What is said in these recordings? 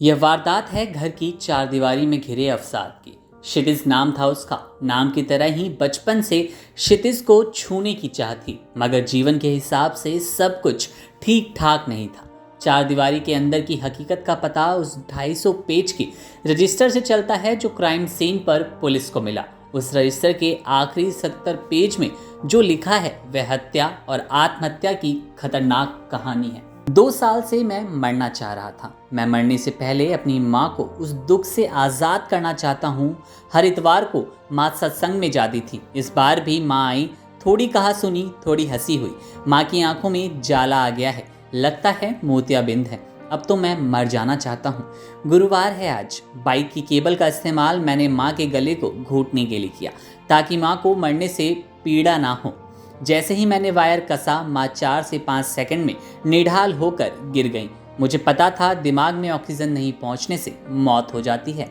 यह वारदात है घर की चारदीवारी में घिरे अवसाद की। क्षितिज नाम था उसका। नाम की तरह ही बचपन से क्षितिज को छूने की चाह थी, मगर जीवन के हिसाब से सब कुछ ठीक ठाक नहीं था। चारदीवारी के अंदर की हकीकत का पता उस 250 पेज की रजिस्टर से चलता है जो क्राइम सीन पर पुलिस को मिला। उस रजिस्टर के आखिरी 70 पेज में जो लिखा है वह हत्या और आत्महत्या की खतरनाक कहानी है। 2 साल से मैं मरना चाह रहा था। मैं मरने से पहले अपनी माँ को उस दुख से आज़ाद करना चाहता हूँ। हर इतवार को माँ सत्संग में जाती थी। इस बार भी माँ आई, थोड़ी कहा सुनी, थोड़ी हंसी हुई। माँ की आंखों में जाला आ गया है, लगता है मोतियाबिंद है। अब तो मैं मर जाना चाहता हूँ। गुरुवार है आज। बाइक की केबल का इस्तेमाल मैंने माँ के गले को घोंटने के लिए किया, ताकि माँ को मरने से पीड़ा ना हो। जैसे ही मैंने वायर कसा, माँ 4 से 5 सेकंड में निढाल होकर गिर गईं। मुझे पता था दिमाग में ऑक्सीजन नहीं पहुंचने से मौत हो जाती है।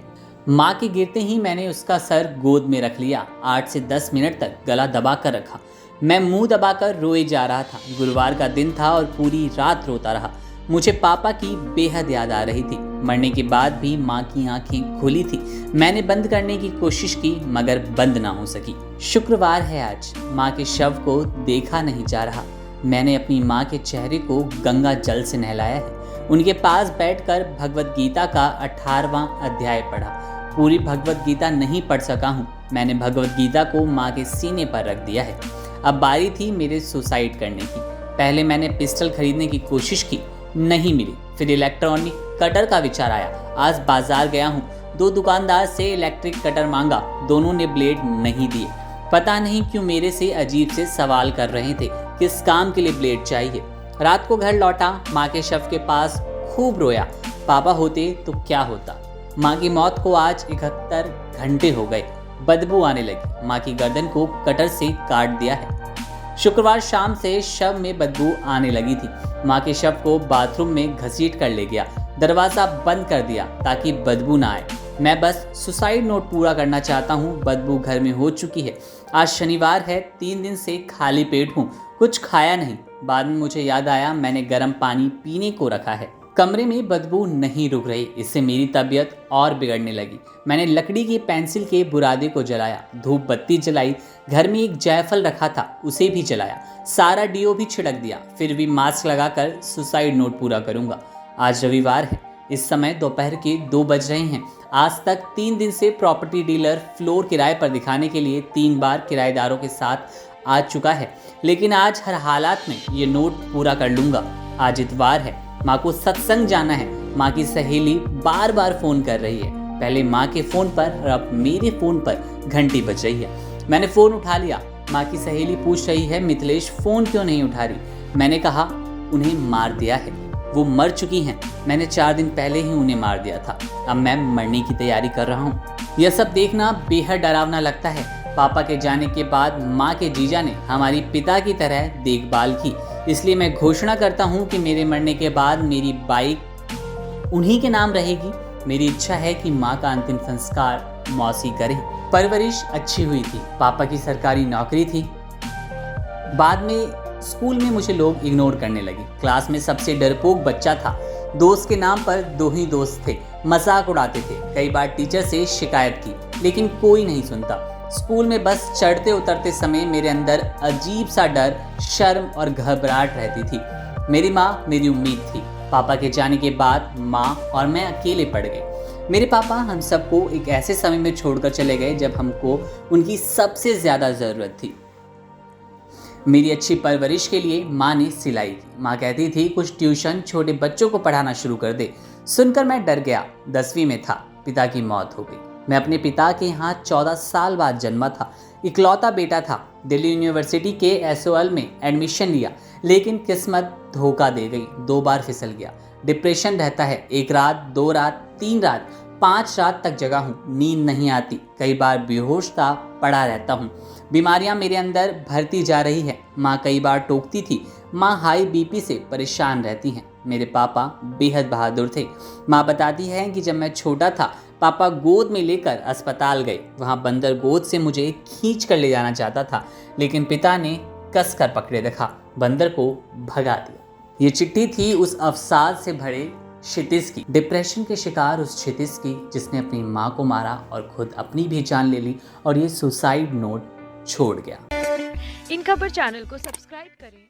माँ के गिरते ही मैंने उसका सर गोद में रख लिया। 8 से 10 मिनट तक गला दबा कर रखा। मैं मुंह दबाकर रोए जा रहा था। गुरुवार का दिन था और पूरी रात रोता रहा। मुझे पापा की बेहद याद आ रही थी। मरने के बाद भी माँ की आंखें खुली थी। मैंने बंद करने की कोशिश की, मगर बंद ना हो सकी। शुक्रवार है आज। माँ के शव को देखा नहीं जा रहा। मैंने अपनी माँ के चेहरे को गंगा जल से नहलाया है। उनके पास बैठकर भगवत गीता का 18वां अध्याय पढ़ा। पूरी भगवत गीता नहीं पढ़ सका हूँ। मैंने भगवत गीता को माँ के सीने पर रख दिया है। अब बारी थी मेरे सुसाइड करने की। पहले मैंने पिस्टल खरीदने की कोशिश की, नहीं मिली। फिर इलेक्ट्रॉनिक कटर का विचार आया। आज बाजार गया हूँ, 2 दुकानदार से इलेक्ट्रिक कटर मांगा, दोनों ने ब्लेड नहीं दिए। पता नहीं क्यों मेरे से अजीब से सवाल कर रहे थे, किस काम के लिए ब्लेड चाहिए। रात को घर लौटा, माँ के शव के पास खूब रोया। पापा होते तो क्या होता। माँ की मौत को आज 71 घंटे हो गए। बदबू आने लगी। माँ की गर्दन को कटर से काट दिया है। शुक्रवार शाम से शव में बदबू आने लगी थी। माँ के शव को बाथरूम में घसीट कर ले गया। दरवाजा बंद कर दिया ताकि बदबू ना आए। मैं बस सुसाइड नोट पूरा करना चाहता हूँ। बदबू घर में हो चुकी है। आज शनिवार है, 3 दिन से खाली पेट हूँ, कुछ खाया नहीं। बाद में मुझे याद आया मैंने गर्म पानी पीने को रखा है। कमरे में बदबू नहीं रुक रही, इससे मेरी तबीयत और बिगड़ने लगी। मैंने लकड़ी की पेंसिल के बुरादे को जलाया, धूप बत्ती जलाई। घर में एक जायफल रखा था, उसे भी जलाया। सारा डीओ भी छिड़क दिया। फिर भी मास्क लगाकर सुसाइड नोट पूरा करूंगा। आज रविवार है। इस समय दोपहर के 2 बज रहे हैं। आज तक 3 दिन से प्रॉपर्टी डीलर फ्लोर किराए पर दिखाने के लिए 3 बार किराएदारों के साथ आ चुका है, लेकिन आज हर हालात में ये नोट पूरा कर लूंगा। आज इतवार है। माँ को सत्संग जाना है। माँ की सहेली बार बार फोन कर रही है। पहले माँ के फोन पर और अब मेरे फोन पर घंटी बज रही है। मैंने फोन उठा लिया। माँ की सहेली पूछ रही है, मिथिलेश फोन क्यों नहीं उठा रही। मैंने कहा उन्हें मार दिया है, वो मर चुकी हैं। मैंने 4 दिन पहले ही उन्हें मार दिया था। अब मैं मरने की तैयारी कर रहा हूँ। यह सब देखना बेहद डरावना लगता है। पापा के जाने के बाद माँ के जीजा ने हमारी पिता की तरह देखभाल की। इसलिए मैं घोषणा करता हूँ कि मेरे मरने के बाद मेरी बाइक उन्हीं के नाम रहेगी। मेरी इच्छा है कि माँ का अंतिम संस्कार मौसी करे। परवरिश अच्छी हुई थी। पापा की सरकारी नौकरी थी। बाद में स्कूल में मुझे लोग इग्नोर करने लगे। क्लास में सबसे डरपोक बच्चा था। दोस्त के नाम पर 2 ही दोस्त थे, मजाक उड़ाते थे। कई बार टीचर से शिकायत की, लेकिन कोई नहीं सुनता। स्कूल में बस चढ़ते उतरते समय मेरे अंदर अजीब सा डर, शर्म और घबराहट रहती थी। मेरी माँ मेरी उम्मीद थी। पापा के जाने के बाद माँ और मैं अकेले पड़ गए। मेरे पापा हम सबको एक ऐसे समय में छोड़कर चले गए जब हमको उनकी सबसे ज़्यादा ज़रूरत थी। मेरी अच्छी परवरिश के लिए माँ ने सिलाई की। माँ कहती थी कुछ ट्यूशन छोटे बच्चों को पढ़ाना शुरू कर दे। सुनकर मैं डर गया। 10वीं में था, पिता की मौत हो गई। मैं अपने पिता के यहाँ 14 साल बाद जन्मा था। इकलौता बेटा था। दिल्ली यूनिवर्सिटी के एसओएल में एडमिशन लिया, लेकिन किस्मत धोखा दे गई। 2 बार फिसल गया। डिप्रेशन रहता है। 1 रात, 2 रात, 3 रात, 5 रात तक जगा हूँ। नींद नहीं आती। कई बार बेहोश था पड़ा रहता हूँ। बीमारियां मेरे अंदर भरती जा रही है। माँ कई बार टोकती थी। माँ हाई बीपी से परेशान रहती हैं। मेरे पापा बेहद बहादुर थे। माँ बताती है कि जब मैं छोटा था, पापा गोद में लेकर अस्पताल गए। वहाँ बंदर गोद से मुझे खींच कर ले जाना चाहता था, लेकिन पिता ने कस कर पकड़े रखा, बंदर को भगा दिया। ये चिट्ठी थी उस अवसाद से भरे क्षितिज की, डिप्रेशन के शिकार उस क्षितिज की जिसने अपनी माँ को मारा और खुद अपनी भी जान ले ली और ये सुसाइड नोट छोड़ गया। इन खबर चैनल को सब्सक्राइब करें।